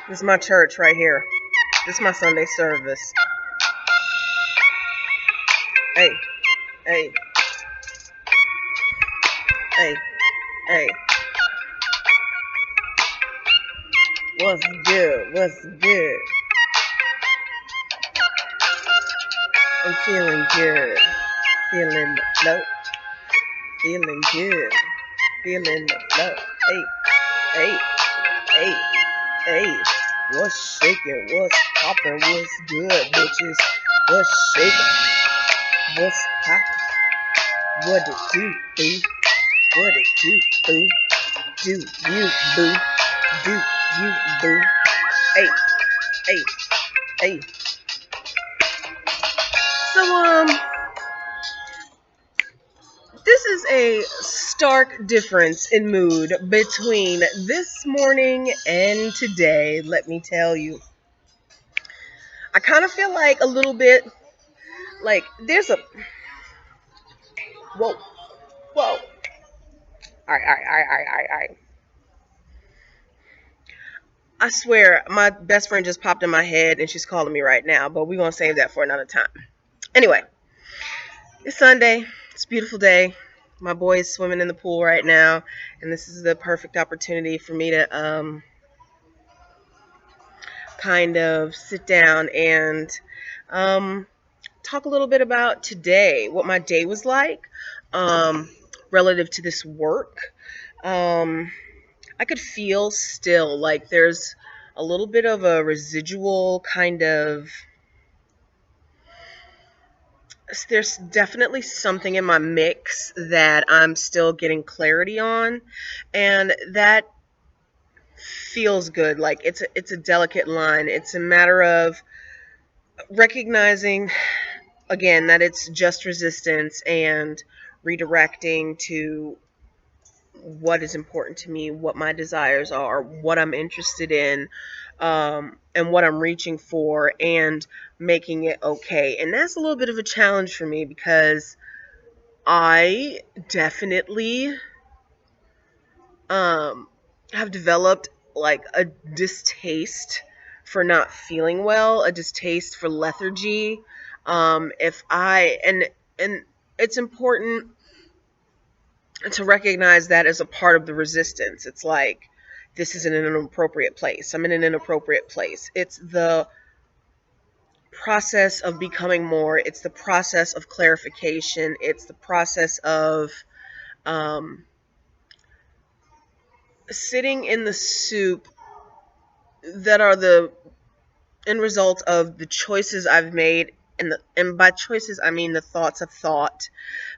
This is my church right here. This is my Sunday service. Hey, hey, hey, hey. What's good? What's good? I'm feeling good. Feeling the flow. Feeling good. Feeling the flow. Hey, hey, hey, hey. What's shaking? What's popping? What's good, bitches? What's shaking? What's popping? What it do, boo? What it do, boo? Do you, boo? Do you, boo? Hey, hey, hey. So, this is a stark difference in mood between this morning and today, let me tell you. I kind of feel like a little bit like there's a... Whoa, whoa. Alright. I swear, my best friend just popped in my head and she's calling me right now, but we're going to save that for another time. Anyway, it's Sunday. It's a beautiful day. My boy is swimming in the pool right now, and this is the perfect opportunity for me to kind of sit down and talk a little bit about today, what my day was like relative to this work. I could feel still like there's a little bit of a residual kind of... There's definitely something in my mix that I'm still getting clarity on, and that feels good. Like it's a delicate line. It's a matter of recognizing again that it's just resistance and redirecting to what is important to me, what my desires are, what I'm interested in, and what I'm reaching for, and making it okay. And that's a little bit of a challenge for me because I definitely have developed like a distaste for not feeling well, a distaste for lethargy. If I and it's important to recognize that as a part of the resistance. It's like, this is in an inappropriate place. I'm in an inappropriate place. It's the process of becoming more. It's the process of clarification. It's the process of sitting in the soup that are the end result of the choices I've made. And by choices, I mean the thoughts I've thought,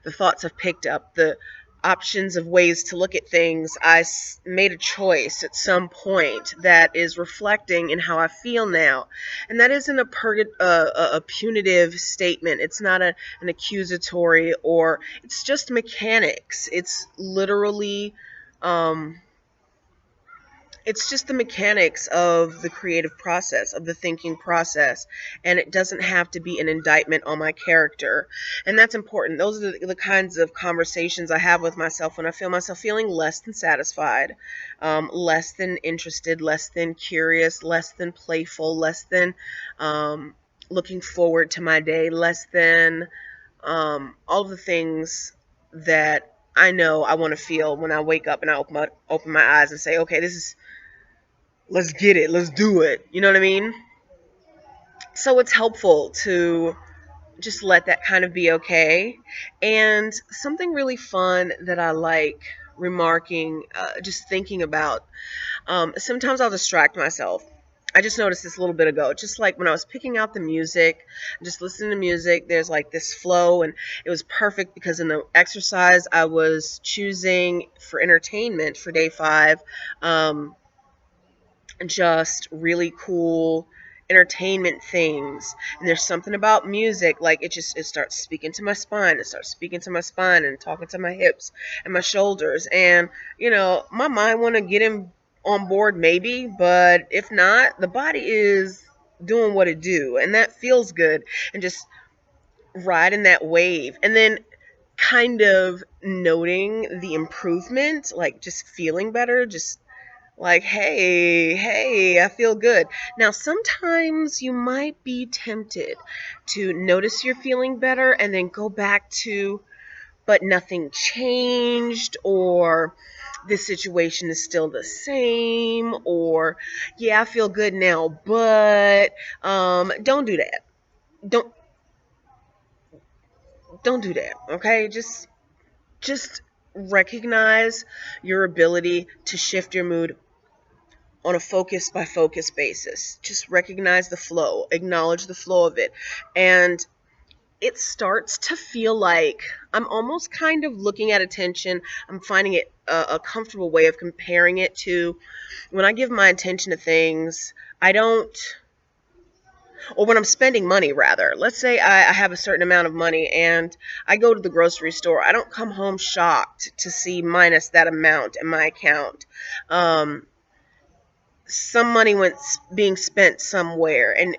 the thoughts I've picked up, the options of ways to look at things. I made a choice at some point that is reflecting in how I feel now. And that isn't a punitive statement. It's not an accusatory, or it's just mechanics. It's literally... it's just the mechanics of the creative process, of the thinking process, and it doesn't have to be an indictment on my character. And that's important. Those are the kinds of conversations I have with myself when I feel myself feeling less than satisfied, less than interested, less than curious, less than playful, less than looking forward to my day, less than all the things that I know I want to feel when I wake up and I open my eyes and say, okay, let's get it, let's do it. You know what I mean? So it's helpful to just let that kind of be okay. And something really fun that I like remarking, just thinking about, sometimes I'll distract myself. I just noticed this a little bit ago, just like when I was picking out the music, just listening to music, there's like this flow, and it was perfect because in the exercise I was choosing for entertainment for day 5, just really cool entertainment things. And there's something about music, like it starts speaking to my spine. It starts speaking to my spine and talking to my hips and my shoulders. And, my mind want to get him on board maybe, but if not, the body is doing what it do. And that feels good. And just riding that wave. And then kind of noting the improvement, like just feeling better, just Like, hey, I feel good. Now, sometimes you might be tempted to notice you're feeling better and then go back to, but nothing changed, or this situation is still the same, or yeah, I feel good now, but don't do that. Don't don't do that. Okay? Just recognize your ability to shift your mood on a focus by focus basis. Just recognize the flow, acknowledge the flow of it. And it starts to feel like I'm almost kind of looking at attention. I'm finding it a comfortable way of comparing it to when I give my attention to things, I don't, or when I'm spending money rather. Let's say I have a certain amount of money and I go to the grocery store. I don't come home shocked to see minus that amount in my account. Some money went being spent somewhere, and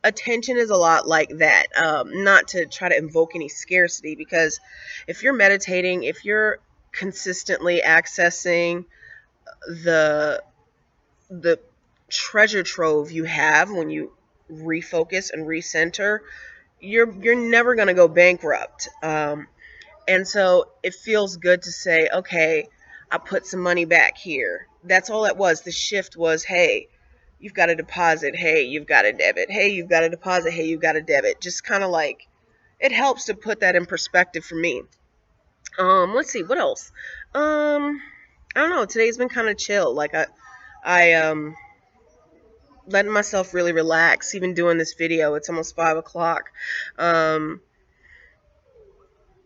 attention is a lot like that. Not to try to invoke any scarcity, because if you're meditating, if you're consistently accessing the the treasure trove you have when you refocus and recenter, you're never going to go bankrupt. And so it feels good to say, okay, I put some money back here. That's all it was. The shift was, hey, you've got a deposit. Hey, you've got a debit. Hey, you've got a deposit. Hey, you've got a debit. Just kind of like, it helps to put that in perspective for me. Let's see, what else? I don't know. Today's been kind of chill. Like I letting myself really relax. Even doing this video, it's almost 5 o'clock. Um,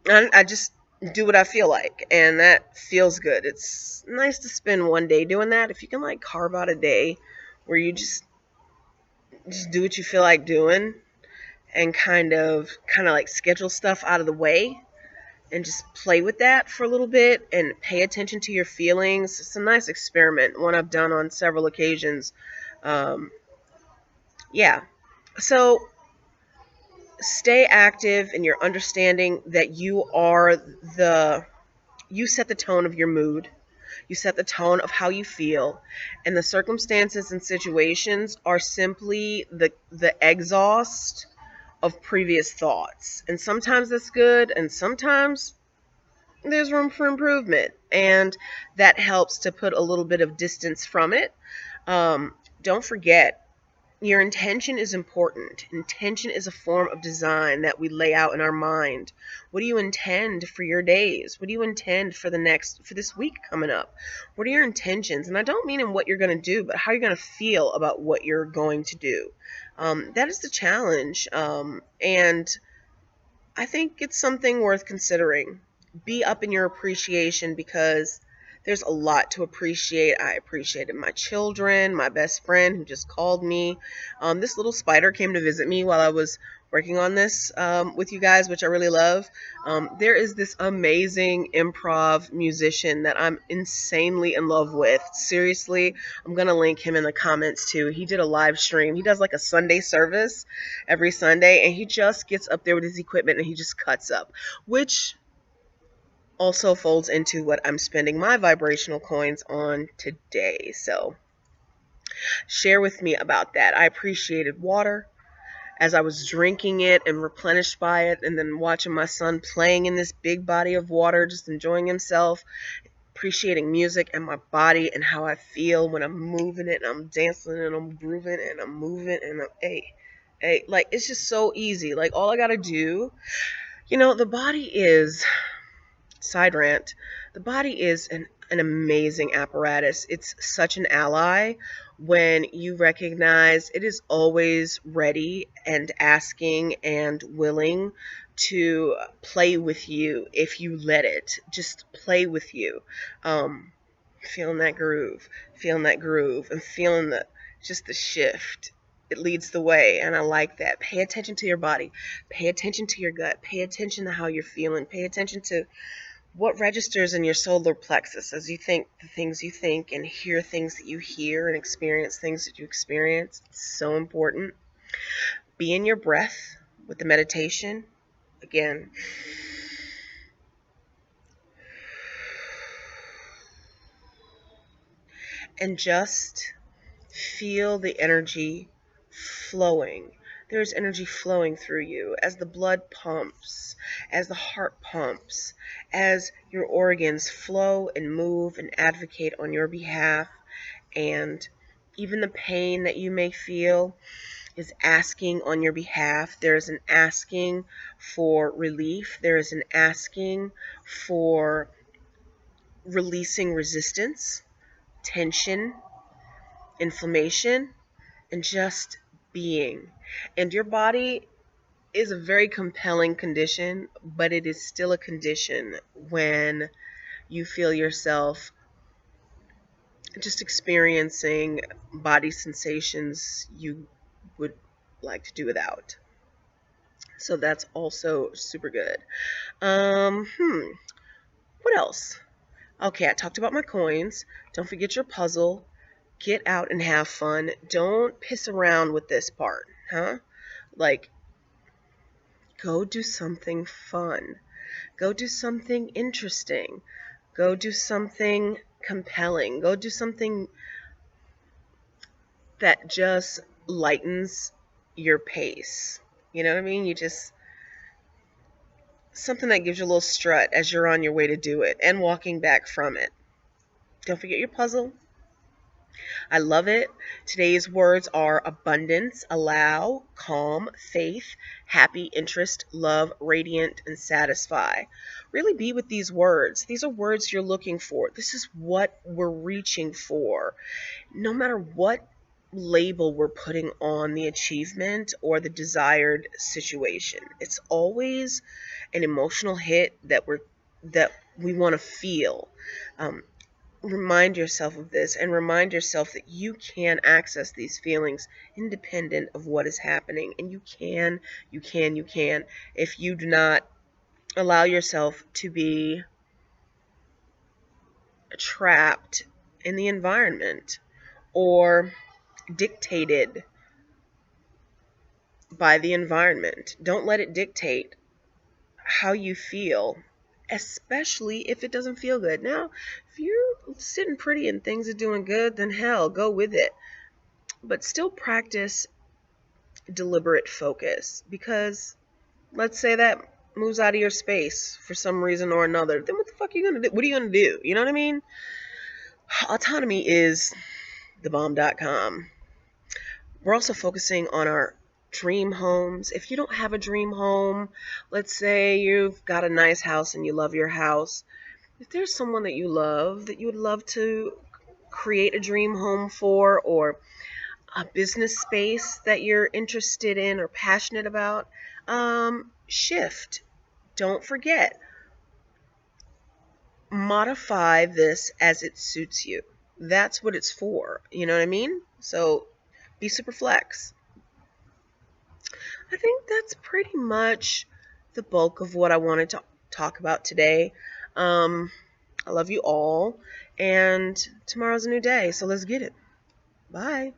I just do what I feel like, and that feels good. It's nice to spend one day doing that. If you can like carve out a day where you just do what you feel like doing, and kind of like schedule stuff out of the way and just play with that for a little bit and pay attention to your feelings. It's a nice experiment, one I've done on several occasions. Um, yeah. So stay active in your understanding that you set the tone of your mood. You set the tone of how you feel, and the circumstances and situations are simply the exhaust of previous thoughts. And sometimes that's good, and sometimes there's room for improvement, and that helps to put a little bit of distance from it. Don't forget, your intention is important. Intention is a form of design that we lay out in our mind. What do you intend for your days? What do you intend for this week coming up? What are your intentions? And I don't mean in what you're going to do, but how you're going to feel about what you're going to do. That is the challenge. And I think it's something worth considering. Be up in your appreciation, because there's a lot to appreciate. I appreciated my children, my best friend who just called me. This little spider came to visit me while I was working on this with you guys, which I really love. There is this amazing improv musician that I'm insanely in love with. Seriously, I'm going to link him in the comments too. He did a live stream. He does like a Sunday service every Sunday, and he just gets up there with his equipment and he just cuts up, which also folds into what I'm spending my vibrational coins on today. So share with me about that. I appreciated water as I was drinking it and replenished by it, and then watching my son playing in this big body of water, just enjoying himself, appreciating music and my body and how I feel when I'm moving it and I'm dancing and I'm grooving and I'm moving and hey, like it's just so easy. Like all I gotta do, the body is, side rant, the body is an amazing apparatus. It's such an ally when you recognize it is always ready and asking and willing to play with you if you let it. Just play with you. Um, feeling that groove, and feeling the shift. It leads the way, and I like that. Pay attention to your body. Pay attention to your gut. Pay attention to how you're feeling. Pay attention to what registers in your solar plexus as you think the things you think and hear things that you hear and experience things that you experience. It's so important. Be in your breath with the meditation. Again, and just feel the energy flowing. There's energy flowing through you as the blood pumps, as the heart pumps, as your organs flow and move and advocate on your behalf. And even the pain that you may feel is asking on your behalf. There is an asking for relief. There is an asking for releasing resistance, tension, inflammation, and just being. And your body is a very compelling condition, but it is still a condition when you feel yourself just experiencing body sensations you would like to do without. So that's also super good. What else? Okay, I talked about my coins. Don't forget your puzzle. Get out and have fun. Don't piss around with this part, huh? Like, go do something fun. Go do something interesting. Go do something compelling. Go do something that just lightens your pace. You know what I mean? Something that gives you a little strut as you're on your way to do it and walking back from it. Don't forget your puzzle. I love it. Today's words are abundance, allow, calm, faith, happy, interest, love, radiant, and satisfy. Really be with these words. These are words you're looking for. This is what we're reaching for. No matter what label we're putting on the achievement or the desired situation, it's always an emotional hit that we want to feel. Remind yourself of this and remind yourself that you can access these feelings independent of what is happening. And you can. If you do not allow yourself to be trapped in the environment or dictated by the environment. Don't let it dictate how you feel, especially if it doesn't feel good. Now, if you're sitting pretty and things are doing good, then hell, go with it. But still practice deliberate focus, because let's say that moves out of your space for some reason or another. Then what the fuck are you going to do? What are you going to do? You know what I mean? Autonomy is thebomb.com. We're also focusing on our dream homes. If you don't have a dream home, let's say you've got a nice house and you love your house. If there's someone that you love that you would love to create a dream home for, or a business space that you're interested in or passionate about, shift. Don't forget. Modify this as it suits you. That's what it's for. You know what I mean? So be super flex. I think that's pretty much the bulk of what I wanted to talk about today. I love you all, and tomorrow's a new day, so let's get it. Bye.